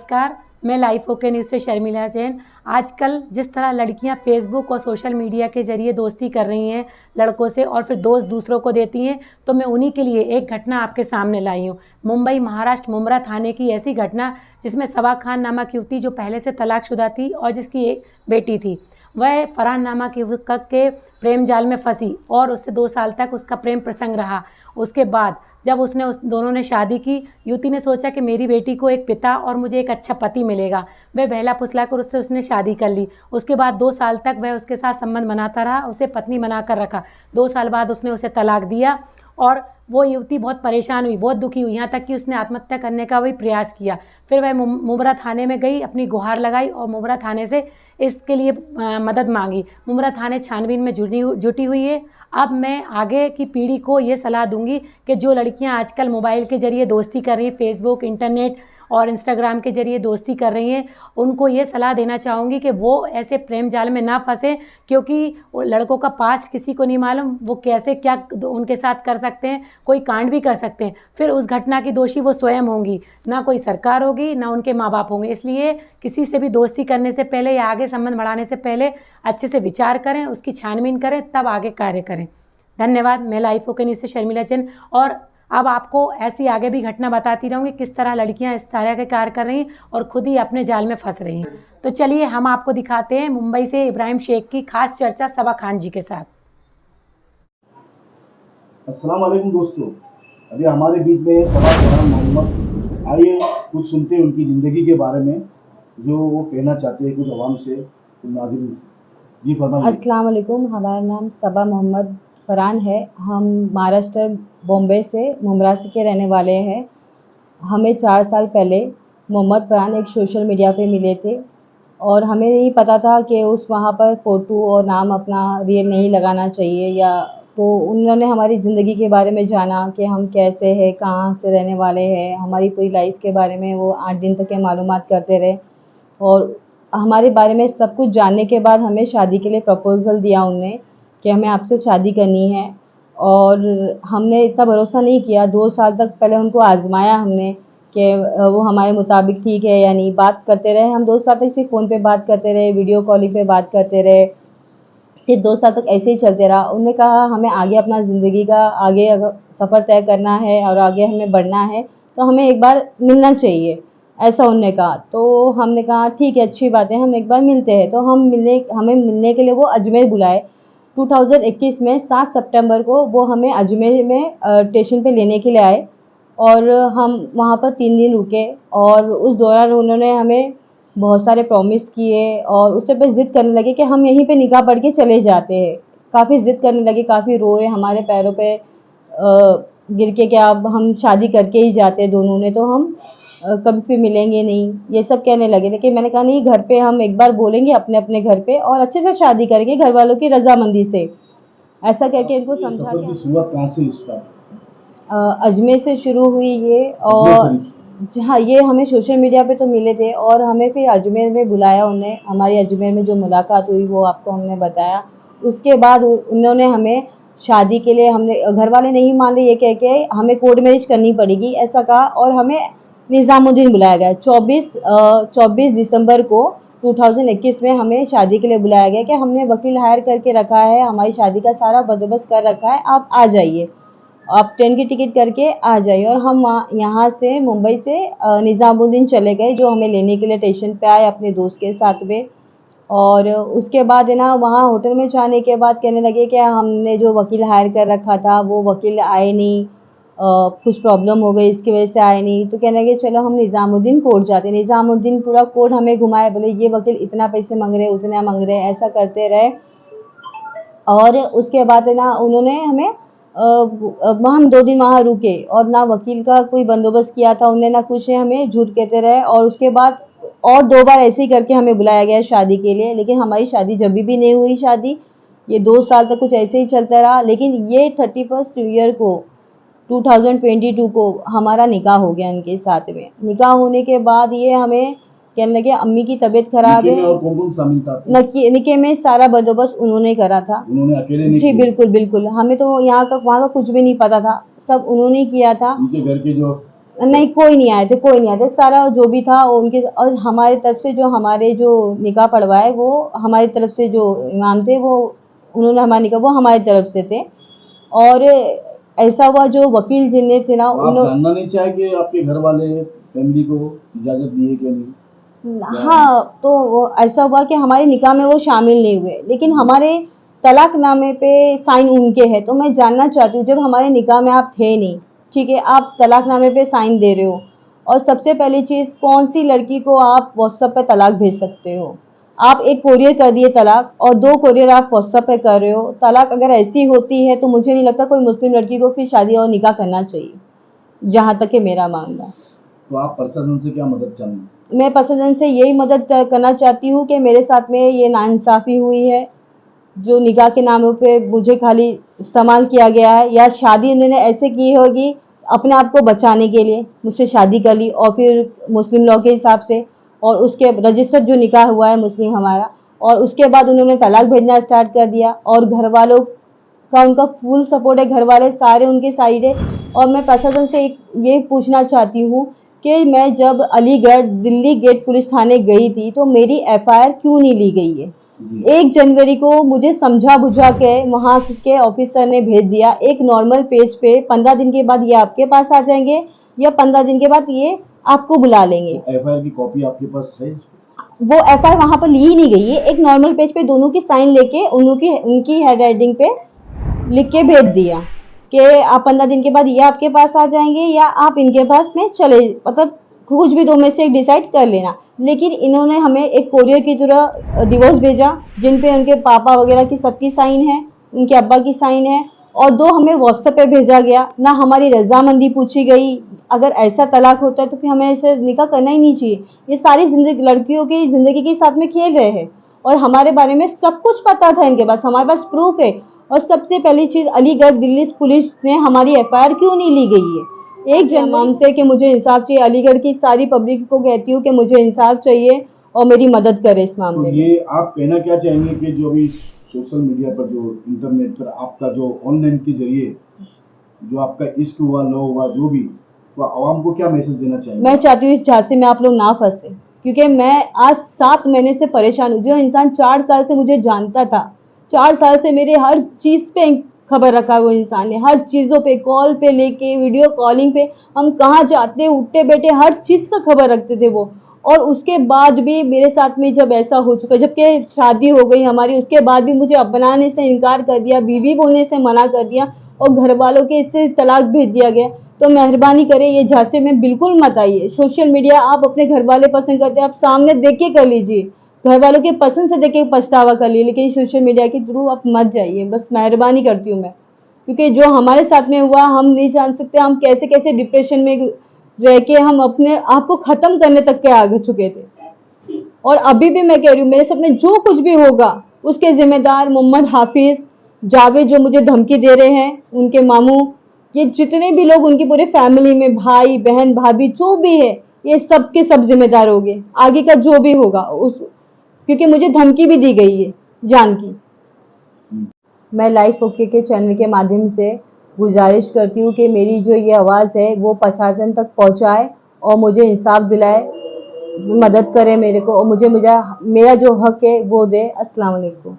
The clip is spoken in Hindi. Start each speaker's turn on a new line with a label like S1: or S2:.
S1: नमस्कार, मैं लाइफ ओके न्यूज़ से शर्मिला जैन। आजकल जिस तरह लड़कियां फेसबुक और सोशल मीडिया के ज़रिए दोस्ती कर रही हैं लड़कों से और फिर दोस्त दूसरों को देती हैं, तो मैं उन्हीं के लिए एक घटना आपके सामने लाई हूँ। मुंबई महाराष्ट्र मुंब्रा थाने की ऐसी घटना जिसमें सबा खान नामक युवती जो पहले से तलाकशुदा थी और जिसकी एक बेटी थी, वह फरहान नामक युवक के प्रेम जाल में फंसी और उससे 2 साल तक उसका प्रेम प्रसंग रहा। उसके बाद जब उस दोनों ने शादी की, युवती ने सोचा कि मेरी बेटी को एक पिता और मुझे एक अच्छा पति मिलेगा। वह बहला फुसलाकर उसने शादी कर ली। उसके बाद 2 साल तक वह उसके साथ संबंध बनाता रहा, उसे पत्नी बनाकर रखा। 2 साल बाद उसने उसे तलाक दिया और वो युवती बहुत परेशान हुई, बहुत दुखी हुई, यहाँ तक कि उसने आत्महत्या करने का भी प्रयास किया। फिर वह मुंब्रा थाने में गई, अपनी गुहार लगाई और मुंब्रा थाने से इसके लिए मदद मांगी। मुंब्रा थाने छानबीन में जुटी हुई है। अब मैं आगे की पीढ़ी को ये सलाह दूंगी कि जो लड़कियां आजकल मोबाइल के ज़रिए दोस्ती कर रही हैं, फेसबुक, इंटरनेट और इंस्टाग्राम के ज़रिए दोस्ती कर रही हैं, उनको ये सलाह देना चाहूँगी कि वो ऐसे प्रेम जाल में ना फंसें, क्योंकि लड़कों का पास्ट किसी को नहीं मालूम, वो कैसे क्या उनके साथ कर सकते हैं, कोई कांड भी कर सकते हैं। फिर उस घटना की दोषी वो स्वयं होंगी, ना कोई सरकार होगी, ना उनके माँ बाप होंगे। इसलिए किसी से भी दोस्ती करने से पहले या आगे संबंध बढ़ाने से पहले अच्छे से विचार करें, उसकी छानबीन करें, तब आगे कार्य करें। धन्यवाद। मैं लाइफ ओके न्यूज़ से शर्मिला जैन, और अब आपको ऐसी आगे भी घटना बताती रहूँगी किस तरह लड़कियां इस तरह के कार्य कर रही हैं और खुद ही अपने जाल में फंस रही हैं। तो चलिए हम आपको दिखाते हैं मुंबई से इब्राहिम शेख की खास चर्चा सबा खान जी के साथ।
S2: अस्सलाम वालेकुम दोस्तों, अभी हमारे बीच में सबा खान मोहम्मद। आइए कुछ सुनते हैं उनकी ज़िंदगी के बारे में, जो वो कहना चाहते हैं कुछ अवाम से, कुछ नाज़रीन से। जी फरमाइए।
S3: अस्सलाम वालेकुम, हमारा नाम सबा मोहम्मद फरहान है। हम महाराष्ट्र बॉम्बे से मुंब्रा के रहने वाले हैं। हमें 4 साल पहले मोहम्मद फरहान एक सोशल मीडिया पे मिले थे और हमें नहीं पता था कि उस वहाँ पर फ़ोटो और नाम अपना रियल नहीं लगाना चाहिए, या तो उन्होंने हमारी ज़िंदगी के बारे में जाना कि हम कैसे हैं, कहाँ से रहने वाले हैं, हमारी पूरी लाइफ के बारे में वो 8 दिन तक के मालूमात करते रहे और हमारे बारे में सब कुछ जानने के बाद हमें शादी के लिए प्रपोज़ल दिया उनने कि हमें आपसे शादी करनी है। और हमने इतना भरोसा नहीं किया, 2 साल तक पहले उनको आज़माया हमने कि वो हमारे मुताबिक ठीक है या नहीं। बात करते रहे हम 2 साल तक, सिर्फ फ़ोन पे बात करते रहे, वीडियो कॉलिंग पे बात करते रहे, सिर्फ 2 साल तक ऐसे ही चलते रहा। उन्होंने कहा हमें आगे अपना ज़िंदगी का आगे अगर सफ़र तय करना है और आगे हमें बढ़ना है तो हमें एक बार मिलना चाहिए, ऐसा उन्होंने कहा। तो हमने कहा ठीक है, अच्छी बात है, हम एक बार मिलते हैं। तो हमें मिलने के लिए वो अजमेर बुलाए 2021 में 7 सितंबर को। वो हमें अजमेर में स्टेशन पे लेने के लिए आए और हम वहाँ पर 3 दिन रुके और उस दौरान उन्होंने हमें बहुत सारे प्रॉमिस किए और उससे पे ज़िद करने लगे कि हम यहीं पे निकाह पढ़ के चले जाते हैं। काफ़ी ज़िद करने लगे, काफ़ी रोए, हमारे पैरों पे गिर के कि अब हम शादी करके ही जाते हैं दोनों ने, तो हम कभी फिर मिलेंगे नहीं, ये सब कहने लगे। लेकिन मैंने कहा नहीं, घर पे हम एक बार बोलेंगे अपने अपने घर पे और अच्छे से शादी करेंगे घर वालों की रजामंदी से, ऐसा करके इनको समझा के।
S2: शुरुआत कहाँ से इसका?
S3: अजमेर से शुरू हुई ये, और हाँ, ये हमें सोशल मीडिया पे तो मिले थे और हमें फिर अजमेर में बुलाया उन्हें। हमारी अजमेर में जो मुलाकात हुई वो आपको हमने बताया। उसके बाद उन्होंने हमें शादी के लिए, हमने घर वाले नहीं मान रहे, ये कह के हमें कोर्ट मैरिज करनी पड़ेगी ऐसा कहा और हमें निज़ामुद्दीन बुलाया गया। 24 दिसंबर को 2021 में हमें शादी के लिए बुलाया गया कि हमने वकील हायर करके रखा है, हमारी शादी का सारा बंदोबस्त कर रखा है, आप आ जाइए, आप ट्रेन की टिकट करके आ जाइए। और हम यहाँ से मुंबई से निज़ामुद्दीन चले गए, जो हमें लेने के लिए स्टेशन पे आए अपने दोस्त के साथ में। और उसके बाद है ना, वहाँ होटल में जाने के बाद कहने लगे कि हमने जो वकील हायर कर रखा था वो वकील आए नहीं, कुछ प्रॉब्लम हो गई इसकी वजह से आए नहीं। तो कहने लगे चलो हम निज़ामुद्दीन कोर्ट जाते हैं। निज़ामुद्दीन पूरा कोर्ट हमें घुमाए, बोले ये वकील इतना पैसे मांग रहे, उतना मांग रहे, ऐसा करते रहे। और उसके बाद है ना, उन्होंने हमें हम 2 दिन वहाँ रुके और ना वकील का कोई बंदोबस्त किया था उन्होंने, ना कुछ है, हमें झूठ कहते रहे। और उसके बाद और 2 बार ऐसे ही करके हमें बुलाया गया शादी के लिए, लेकिन हमारी शादी जब भी नहीं हुई शादी। ये 2 साल तक कुछ ऐसे ही चलता रहा। लेकिन ये 31 न्यू ईयर को 2022 को हमारा निकाह हो गया इनके साथ में। निकाह होने के बाद ये हमें कहने लगे अम्मी की तबीयत खराब है।
S2: और कौन कौन शामिल था?
S3: निके में सारा बंदोबस्त उन्होंने करा था।
S2: उन्होंने अकेले नहीं
S3: जी
S2: किया?
S3: बिल्कुल बिल्कुल, हमें तो यहाँ का वहाँ का कुछ भी नहीं पता था, सब उन्होंने किया था।
S2: उनके घर के जो
S3: नहीं, कोई नहीं आए थे, कोई नहीं आए थे। सारा जो भी था वो उनके, और हमारी तरफ से जो हमारे जो निकाह पढ़वाए वो हमारी तरफ से जो इमाम थे वो उन्होंने हमारा निकाह वो हमारी तरफ से थे। और ऐसा हुआ जो वकील जिन्हें थे ना
S2: तो आप जानना नहीं चाहे कि आपके घर वाले फैमिली को इजाजत दिए कि नहीं?
S3: हाँ, तो वो ऐसा हुआ कि हमारे निकाह में वो शामिल नहीं हुए, लेकिन हमारे तलाकनामे पे साइन उनके हैं। तो मैं जानना चाहती हूँ, जब हमारे निकाह में आप थे नहीं, ठीक है, आप तलाकनामे पे साइन दे रहे हो, और सबसे पहली चीज़, कौन सी लड़की को आप व्हाट्सएप पे तलाक भेज सकते हो? आप एक कोरियर कर दिए तलाक, और 2 कोरियर आप व्हाट्सएप पे कर रहे हो। तलाक अगर ऐसी होती है तो मुझे नहीं लगता कोई मुस्लिम लड़की को फिर शादी और निकाह करना चाहिए, जहाँ तक कि मेरा मानना है।
S2: तो आप प्रशासन से क्या मदद चाहेंगे?
S3: मैं प्रशासन से यही मदद करना चाहती हूँ कि मेरे साथ में ये नाइंसाफ़ी हुई है, जो निकाह के नामों पे मुझे खाली इस्तेमाल किया गया है, या शादी उन्होंने ऐसे की होगी अपने आप को बचाने के लिए मुझसे शादी कर ली, और फिर मुस्लिम लॉ के हिसाब से, और उसके रजिस्टर्ड जो निकाह हुआ है मुस्लिम हमारा, और उसके बाद उन्होंने तलाक भेजना स्टार्ट कर दिया। और घर वालों का उनका फुल सपोर्ट है, घर वाले सारे उनके साइड है। और मैं प्रशासन से ये पूछना चाहती हूँ कि मैं जब अलीगढ़ दिल्ली गेट पुलिस थाने गई थी तो मेरी एफआईआर क्यों नहीं ली गई है? 1 जनवरी को मुझे समझा बुझा के वहाँ के ऑफिसर ने भेज दिया एक नॉर्मल पेज पे, 15 दिन के बाद ये आपके पास आ जाएंगे, या 15 दिन के बाद ये आपको बुला लेंगे।
S2: एफआईआर की कॉपी आपके पास है?
S3: वो एफआईआर वहाँ पर ली ही नहीं गई है। एक नॉर्मल पेज पे दोनों की साइन लेके उनकी हैंड राइटिंग पे लिख के भेज दिया कि आप 15 दिन के बाद ये आपके पास आ जाएंगे, या आप इनके पास में चले, मतलब कुछ भी 2 में से एक डिसाइड कर लेना। लेकिन इन्होंने हमें एक कोरियर की तरह डिवोर्स भेजा, जिन पे उनके पापा वगैरह की सबकी साइन है, उनके अब्बा की साइन है, और 2 हमें व्हाट्सएप पे भेजा गया। ना हमारी रजामंदी पूछी गई। अगर ऐसा तलाक होता है तो फिर हमें ऐसे निकाह करना ही नहीं चाहिए। ये सारी जिंदगी लड़कियों की जिंदगी के साथ में खेल रहे हैं, और हमारे बारे में सब कुछ पता था इनके पास, हमारे पास प्रूफ है। और सबसे पहली चीज, अलीगढ़ दिल्ली पुलिस ने हमारी एफआईआर क्यों नहीं ली गई है? 1 जनवरी से कि मुझे इंसाफ चाहिए। अलीगढ़ की सारी पब्लिक को कहती हूँ कि मुझे इंसाफ चाहिए और मेरी मदद करे इस
S2: तो
S3: मामले में।
S2: ये आप कहना क्या चाहेंगे कि जो भी सोशल मीडिया पर, जो इंटरनेट पर आपका जो ऑनलाइन के जरिए जो आपका इश्क हुआ, लव हुआ, जो भी, तो आवाम को क्या मैसेज देना चाहेंगे?
S3: मैं चाहती हूँ इस झांसे में आप लोग ना फंसे, क्योंकि मैं आज 7 महीने से परेशान हूँ। जो इंसान 4 साल से मुझे जानता था, 4 साल से मेरे हर चीज़ पे खबर रखा, वो इंसान ने हर चीज़ों पे, कॉल पे लेके वीडियो कॉलिंग पे, हम कहाँ जाते उठते बैठे हर चीज़ का खबर रखते थे वो। और उसके बाद भी मेरे साथ में जब ऐसा हो चुका, जबकि शादी हो गई हमारी, उसके बाद भी मुझे अपनाने से इनकार कर दिया, बीवी बोलने से मना कर दिया, और घर वालों के इससे तलाक भेज दिया गया। तो मेहरबानी करें ये झांसे में बिल्कुल मत आइए। सोशल मीडिया आप अपने घर वाले पसंद करते हैं, आप सामने देख के कर लीजिए, घर वालों के पसंद से देख के पछतावा कर लीजिए, लेकिन सोशल मीडिया के थ्रू आप मत जाइए, बस मेहरबानी करती हूँ मैं। क्योंकि जो हमारे साथ में हुआ हम नहीं जान सकते, हम कैसे कैसे डिप्रेशन में रह के हम अपने आप को खत्म करने तक के आगे चुके थे। और अभी भी मैं कह रही हूँ, मेरे साथ में जो कुछ भी होगा उसके जिम्मेदार मोहम्मद हाफिज, जावेद जो मुझे धमकी दे रहे हैं, उनके मामू, ये जितने भी लोग उनकी पूरे फैमिली में, भाई बहन भाभी जो भी है, ये सब के सब जिम्मेदार होंगे आगे का जो भी होगा उस, क्योंकि मुझे धमकी भी दी गई है जान की। मैं लाइफ ओके के चैनल के माध्यम से गुजारिश करती हूँ कि मेरी जो ये आवाज़ है वो प्रशासन तक पहुँचाए और मुझे इंसाफ दिलाए, मदद करे मेरे को, और मुझे मेरा जो हक है वो दे। अस्सलाम वालेकुम।